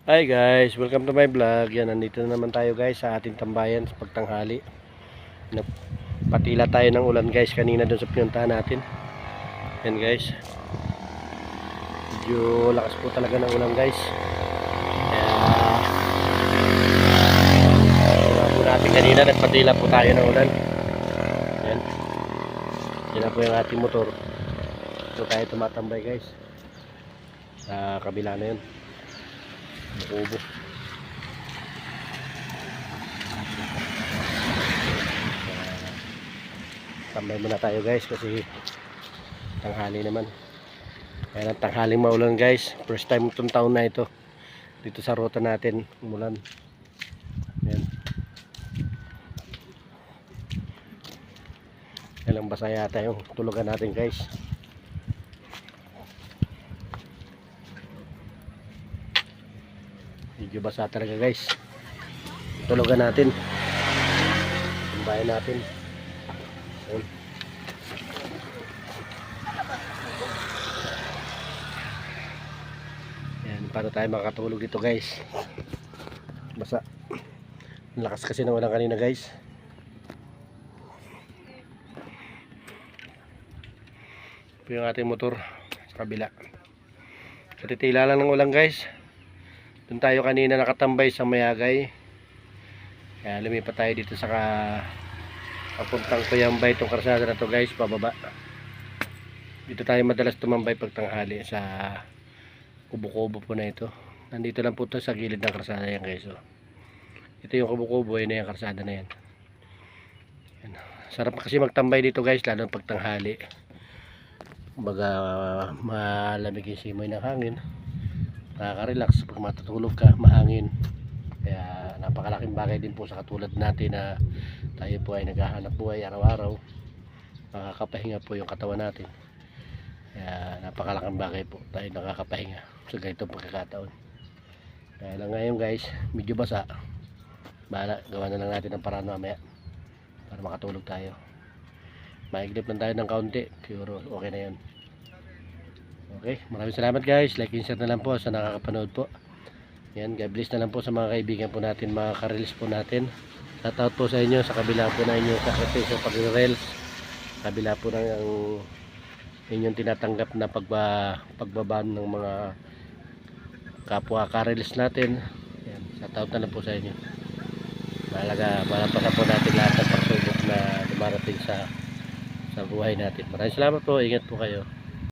Hi guys, welcome to my vlog. Yan, nandito na naman tayo guys sa ating tambayan sa pagtanghali. Patila tayo ng ulan guys kanina doon sa pinuntahan natin. Yan guys. Medyo lakas po talaga ng ulan guys. Kaya po natin kanina nagpatila po tayo ng ulan. Yan. Yan na po yung ating motor. Ito tayo tumatambay guys. Sa kabila na yun. Bukubo. Tambay muna tayo guys kasi tanghali naman. Kaya ng tanghaling maulan guys. First time itong taon na ito dito sa ruta natin umulan. Yan. Ilang basa yata yung tulugan natin guys. Medyo basa talaga guys. Tulugan natin. Tambayan natin. Ayun. Yan, paano tayo makakatulog dito guys? Basa. Ang lakas kasi ng ulan kanina guys. Ito yung ating motor sa kabila. Katitila lang ng ulan guys. Doon tayo kanina nakatambay sa Mayagay. Kaya lumipat tayo dito sa papuntang Kuyambay itong karsada na to guys, pababa. Dito tayo madalas tumambay pag tanghali sa kubo-kubo po na ito. Nandito lang po ito sa gilid ng karsada yan guys. So, ito yung kubo-kubo, yun na yung karsada na yan. Yan. Sarap kasi magtambay dito guys, lalo pag tanghali. Kumbaga malamig yung simoy ng hangin. Nakaka-relax pag matutulog ka, mahangin. Kaya napakalaking bagay din po sa katulad natin na tayo po ay naghahanap buhay araw-araw. Nakakapahinga po yung katawan natin. Kaya napakalaking bagay po tayo nakakapahinga sa ganitong pagkakataon. Kaya lang ngayon guys, medyo basa. Bahala, gawa na lang natin ng paraan mamaya para makatulog tayo. Maiglip lang tayo ng kaunti, siguro okay na yun. Okay, maraming salamat guys. Like and share na lang po sa nakakapanood po. Yan, God bless na lang po sa mga kaibigan po natin, mga ka-reels po natin. Shout out po sa inyo sa kabila po na inyong sakripisyo pag-reels. Kabila po ng inyong tinatanggap na pagbaban ng mga kapwa ka-reels natin. Yan, shout out na lang po sa inyo. Malapasan po natin lahat ng pagsubok na dumarating sa buhay natin. Maraming salamat po. Ingat po kayo.